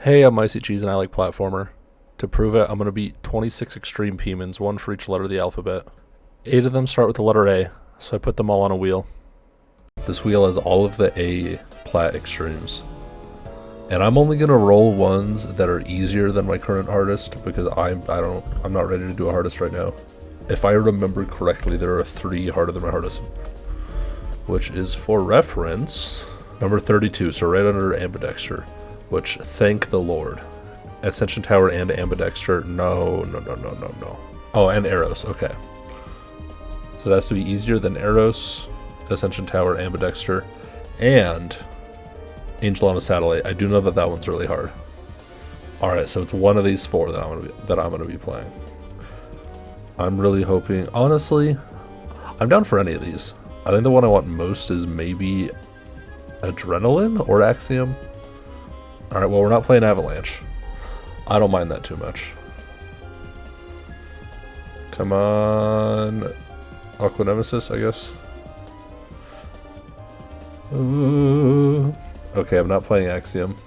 Hey, I'm Icy Cheese and I like platformer. To prove it, I'm going to beat 26 extreme Pemons, one for each letter of the alphabet. 8 of them start with the letter A, so I put them all on a wheel. This wheel has all of the A plat extremes. And I'm only going to roll ones that are easier than my current hardest because I'm not ready to do a hardest right now. If I remember correctly, there are 3 harder than my hardest, which is, for reference, number 32, so right under ambidexter, which, thank the Lord. Ascension Tower and ambidexter, no. Oh, and Eros, okay. So it has to be easier than Eros, Ascension Tower, ambidexter, and Angel on a Satellite. I do know that that one's really hard. All right, so it's one of these 4 that I'm gonna be playing. I'm really hoping, honestly, I'm down for any of these. I think the one I want most is maybe Adrenaline or Axiom. All right, well, we're not playing Avalanche. I don't mind that too much. Come on, Aqua Nemesis, I guess. Okay, I'm not playing Axiom.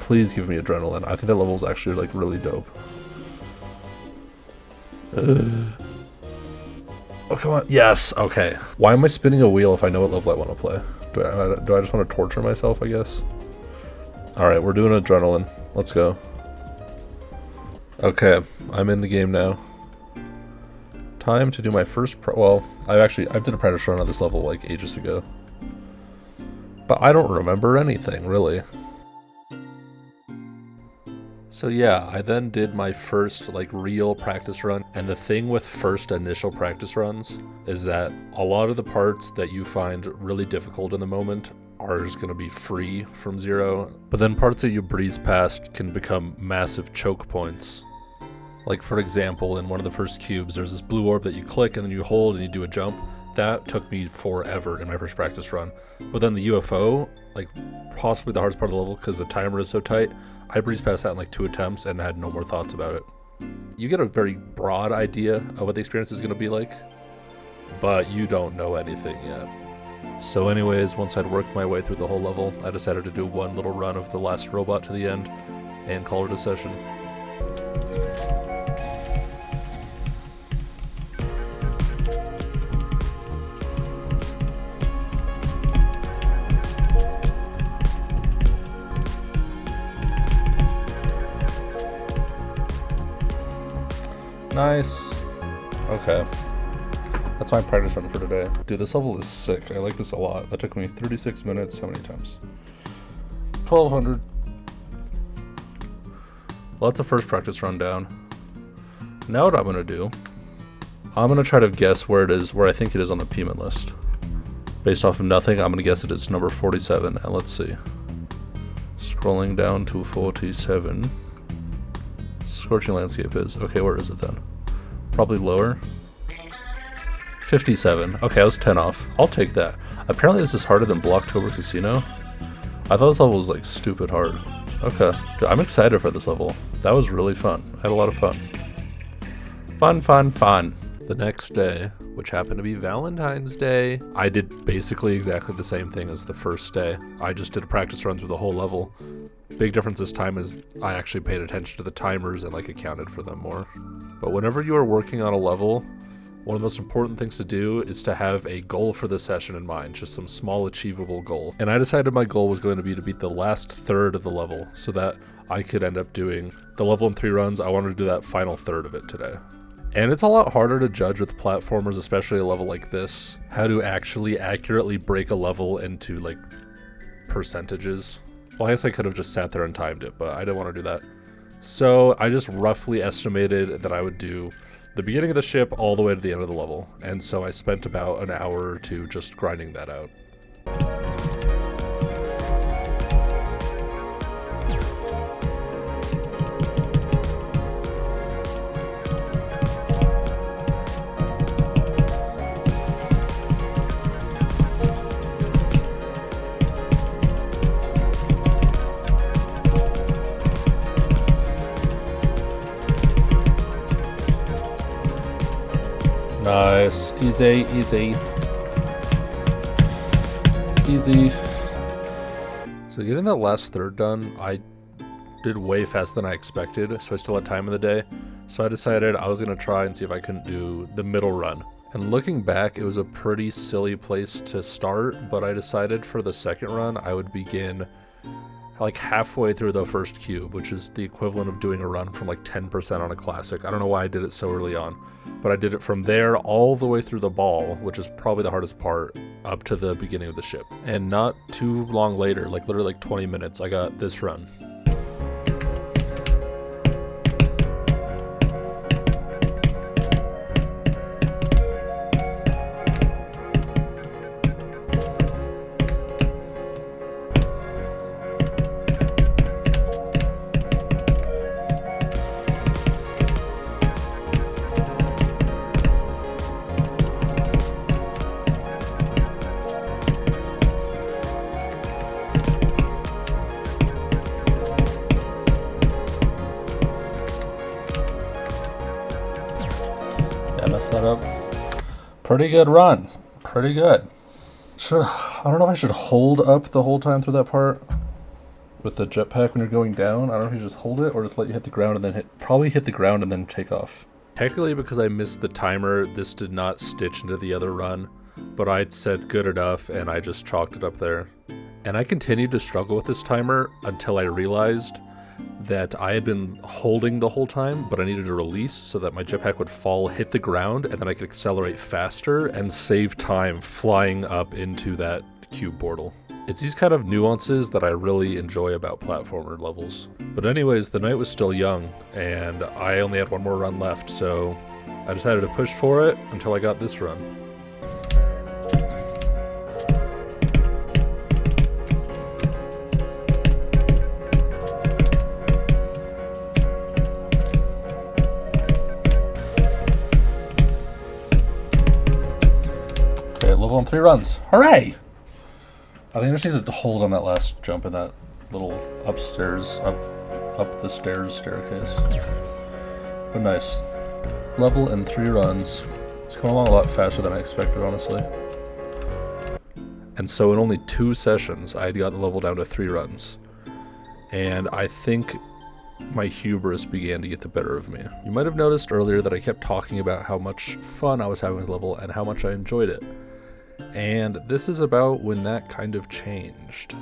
Please give me Adrenaline. I think that level is actually like really dope. Oh, come on. Yes, okay. Why am I spinning a wheel if I know what level I want to play? Do I just want to torture myself, I guess? Alright, we're doing Adrenaline. Let's go. Okay, I'm in the game now. Time to do my first I've did a practice run on this level like ages ago. But I don't remember anything, really. So yeah, I then did my first like real practice run, and the thing with first initial practice runs is that a lot of the parts that you find really difficult in the moment are just going to be free from 0, but then parts that you breeze past can become massive choke points. Like, for example, in one of the first cubes, there's this blue orb that you click and then you hold and you do a jump. That took me forever in my first practice run. But then the UFO, like possibly the hardest part of the level because the timer is so tight, I breezed past that in like 2 attempts and had no more thoughts about it. You get a very broad idea of what the experience is going to be like, but you don't know anything yet. So anyways, once I'd worked my way through the whole level, I decided to do one little run of the last robot to the end and call it a session. Nice. Okay. That's my practice run for today. Dude, this level is sick. I like this a lot. That took me 36 minutes. How many times? 1200. Well, that's the first practice run down. Now what I'm going to do, I'm going to try to guess where it is, where I think it is on the Pemon list. Based off of nothing, I'm going to guess it is number 47. And let's see. Scrolling down to 47. Scorching Landscape is. Okay, where is it then? Probably lower. 57. Okay, I was 10 off. I'll take that. Apparently this is harder than Blocktober Casino. I thought this level was like stupid hard. Okay. Dude, I'm excited for this level. That was really fun. I had a lot of fun. Fun. The next day, which happened to be Valentine's Day, I did basically exactly the same thing as the first day. I just did a practice run through the whole level. Big difference this time is I actually paid attention to the timers and like accounted for them more. But whenever you are working on a level, one of the most important things to do is to have a goal for the session in mind, just some small achievable goal. And I decided my goal was going to be to beat the last third of the level so that I could end up doing the level in 3 runs. I wanted to do that final third of it today. And it's a lot harder to judge with platformers, especially a level like this, how to actually accurately break a level into like percentages. Well, I guess I could have just sat there and timed it, but I didn't want to do that. So I just roughly estimated that I would do the beginning of the ship all the way to the end of the level. And so I spent about an hour or 2 just grinding that out. Nice. Easy. So getting that last third done, I did way faster than I expected, so I still had time in the day. So I decided I was going to try and see if I couldn't do the middle run. And looking back, it was a pretty silly place to start, but I decided for the second run, I would begin like halfway through the first cube, which is the equivalent of doing a run from like 10% on a classic. I don't know why I did it so early on, but I did it from there all the way through the ball, which is probably the hardest part, up to the beginning of the ship. And not too long later, like literally like 20 minutes, I got this run. Messed that up. Pretty good run. Pretty good. I don't know if I should hold up the whole time through that part with the jetpack when you're going down. I don't know if you just hold it or just let you hit the ground and then probably hit the ground and then take off. Technically, because I missed the timer, this did not stitch into the other run, but I'd said good enough and I just chalked it up there. And I continued to struggle with this timer until I realized that I had been holding the whole time, but I needed to release so that my jetpack would fall, hit the ground, and then I could accelerate faster and save time flying up into that cube portal. It's these kind of nuances that I really enjoy about platformer levels. But anyways, the night was still young, and I only had one more run left, so I decided to push for it until I got this run. Level on 3 runs. Hooray! I think I just need to hold on that last jump in that little upstairs, up the stairs staircase. But nice. Level in 3 runs. It's coming along a lot faster than I expected, honestly. And so in only 2 sessions, I had got the level down to 3 runs. And I think my hubris began to get the better of me. You might have noticed earlier that I kept talking about how much fun I was having with the level and how much I enjoyed it. And this is about when that kind of changed.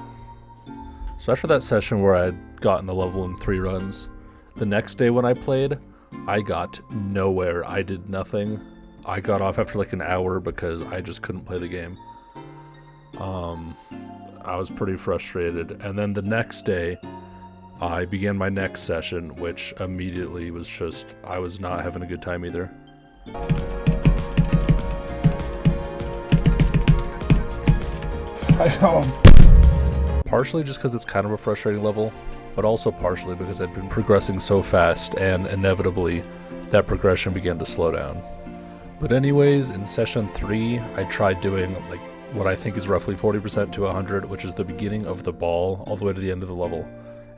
So after that session where I'd gotten the level in 3 runs, the next day when I played, I got nowhere. I did nothing. I got off after like an hour because I just couldn't play the game. I was pretty frustrated. And then the next day, I began my next session, which immediately was just, I was not having a good time either. I know. Partially just because it's kind of a frustrating level, but also partially because I'd been progressing so fast and inevitably that progression began to slow down. But anyways, in session 3, I tried doing like what I think is roughly 40% to 100, which is the beginning of the ball all the way to the end of the level.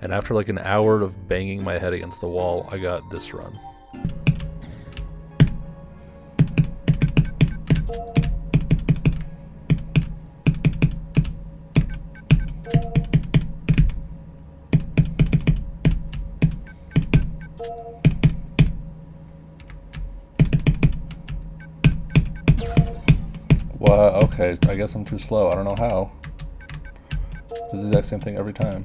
And after like an hour of banging my head against the wall, I got this run. Well, okay, I guess I'm too slow. I don't know how. Do the exact same thing every time.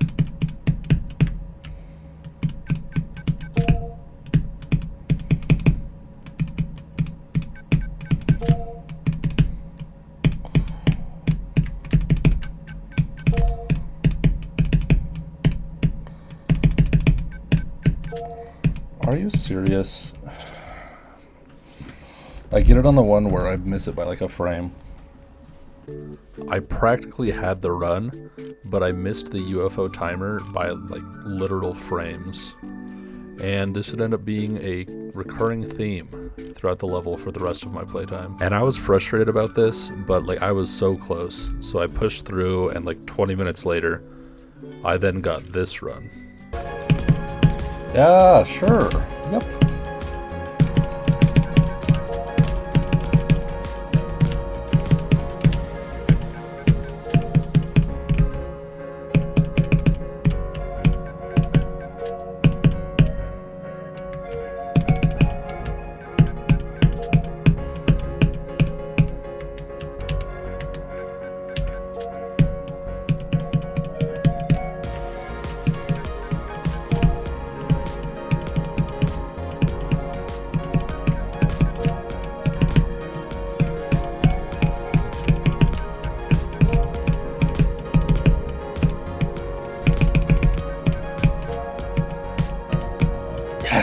Are you serious? I get it on the one where I miss it by like a frame. I practically had the run, but I missed the UFO timer by like literal frames. And this would end up being a recurring theme throughout the level for the rest of my playtime. And I was frustrated about this, but like I was so close. So I pushed through, and like 20 minutes later, I then got this run. Yeah, sure. Yep.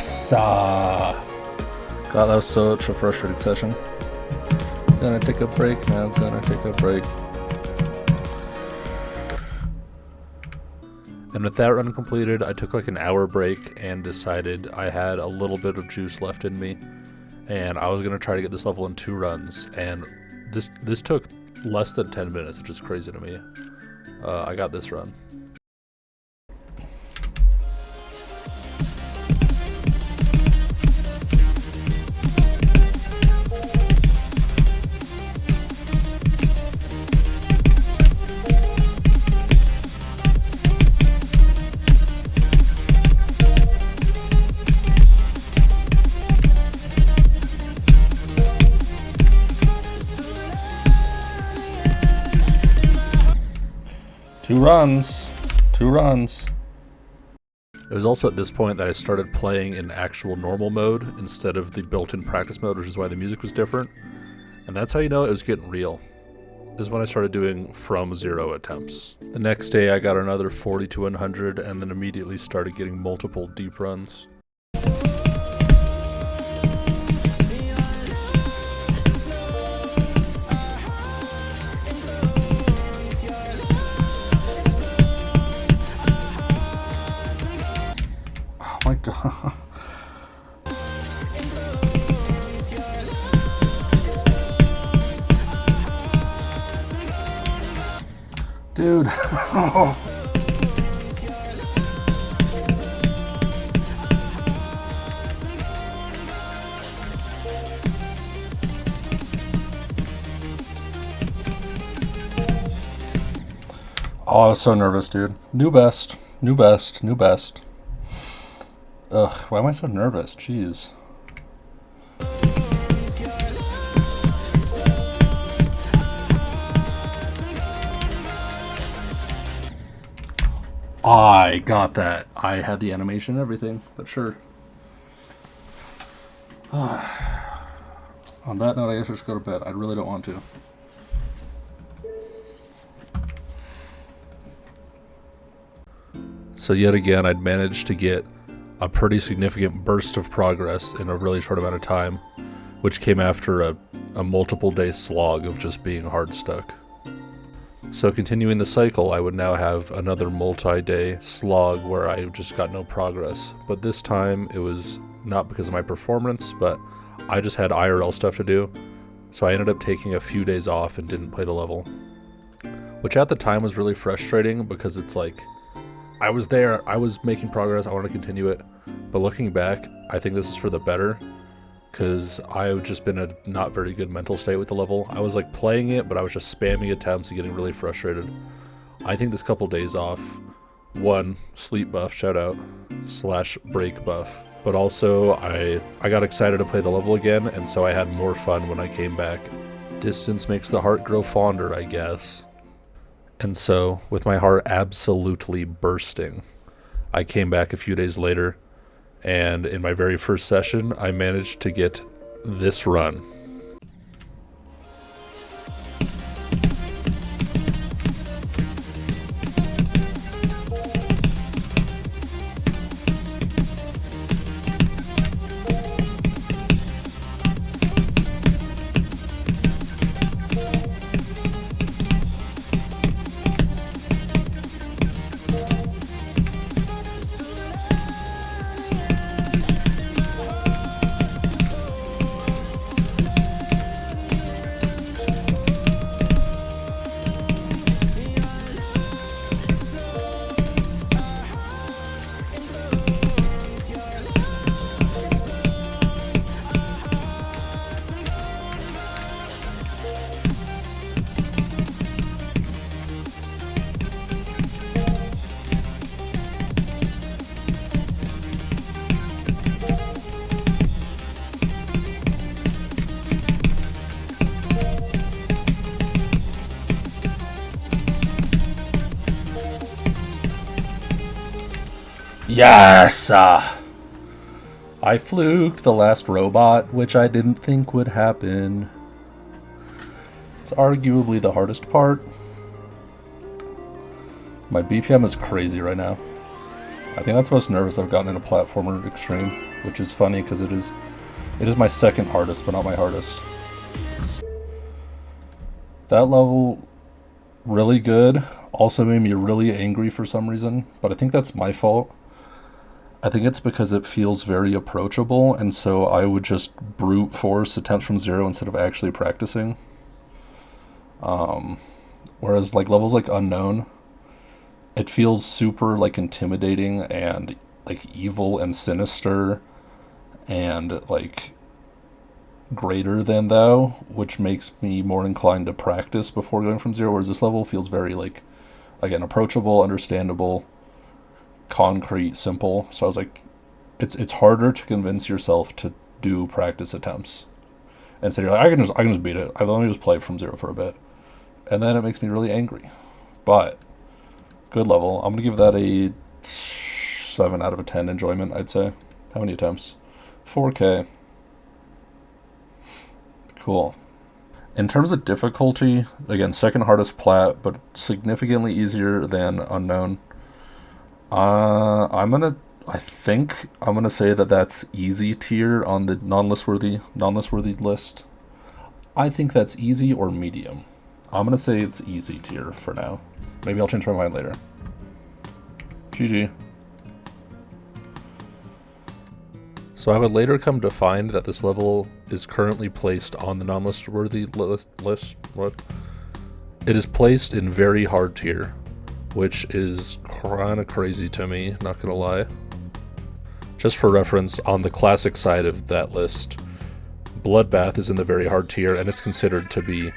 Yes! God, that was such a frustrating session. Gonna take a break now, gonna take a break. And with that run completed, I took like an hour break and decided I had a little bit of juice left in me. And I was gonna try to get this level in 2 runs. And this took less than 10 minutes, which is crazy to me. I got this run. Two runs. It was also at this point that I started playing in actual normal mode instead of the built-in practice mode, which is why the music was different. And that's how you know it was getting real. This is when I started doing from 0 attempts. The next day I got another 40 to 100 and then immediately started getting multiple deep runs. Oh my god. Dude. Oh, I was so nervous, dude. New best. Ugh, why am I so nervous? Jeez. I got that. I had the animation and everything, but sure. On that note, I guess I should go to bed. I really don't want to. So yet again, I'd managed to get a pretty significant burst of progress in a really short amount of time, which came after a multiple day slog of just being hard stuck. So continuing the cycle, I would now have another multi-day slog where I just got no progress. But this time, it was not because of my performance, but I just had IRL stuff to do. So I ended up taking a few days off and didn't play the level. Which at the time was really frustrating because it's like, I was there, I was making progress, I want to continue it. But looking back, I think this is for the better, because I've just been in a not very good mental state with the level. I was like playing it, but I was just spamming attempts and getting really frustrated. I think this couple days off, one, sleep buff, shout out, / break buff. But also, I got excited to play the level again, and so I had more fun when I came back. Distance makes the heart grow fonder, I guess. And so, with my heart absolutely bursting, I came back a few days later, and in my very first session, I managed to get this run. Yes! I fluked the last robot, which I didn't think would happen. It's arguably the hardest part. My BPM is crazy right now. I think that's the most nervous I've gotten in a platformer extreme, which is funny because it is my second hardest, but not my hardest. That level, really good, also made me really angry for some reason, but I think that's my fault. I think it's because it feels very approachable, and so I would just brute force attempts from 0 instead of actually practicing. Whereas like levels like Unknown, it feels super like intimidating and like evil and sinister and like greater than thou, which makes me more inclined to practice before going from 0, whereas this level feels very like, again, approachable, understandable, concrete, simple. So I was like, it's harder to convince yourself to do practice attempts. And so you're like, I can just beat it. Let me just play from 0 for a bit. And then it makes me really angry. But good level. I'm gonna give that a 7 out of a 10 enjoyment, I'd say. How many attempts? 4K. Cool. In terms of difficulty, again, second hardest plat, but significantly easier than Unknown. I think I'm gonna say that that's easy tier on the non-list worthy list. I think that's easy or medium. I'm gonna say it's easy tier for now. Maybe I'll change my mind later. GG. So I would later come to find that this level is currently placed on the non-list worthy list. What? It is placed in very hard tier, which is kind of crazy to me, not gonna lie. Just for reference, on the classic side of that list, Bloodbath is in the very hard tier, and it's considered to be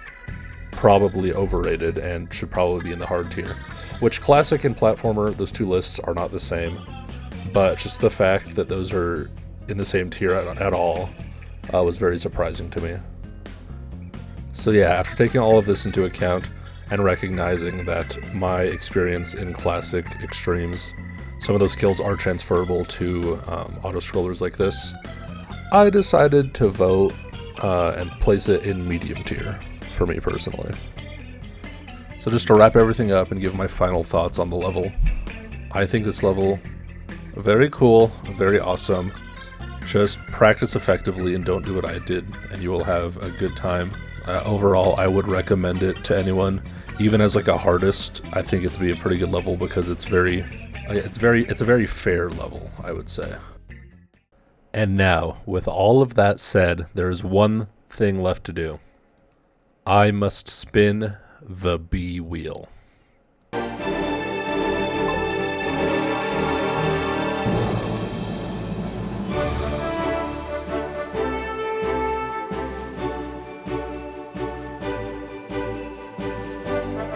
probably overrated and should probably be in the hard tier. Which classic and platformer, those two lists are not the same, but just the fact that those are in the same tier at all was very surprising to me. So yeah, after taking all of this into account and recognizing that my experience in classic extremes, some of those skills are transferable to auto-scrollers like this, I decided to vote and place it in medium tier for me personally. So just to wrap everything up and give my final thoughts on the level, I think this level, very cool, very awesome. Just practice effectively and don't do what I did, and you will have a good time. Overall, I would recommend it to anyone, even as like a hardest. I think it's be a pretty good level because it's a very fair level, I would say. And now, with all of that said, there is one thing left to do. I must spin the B wheel.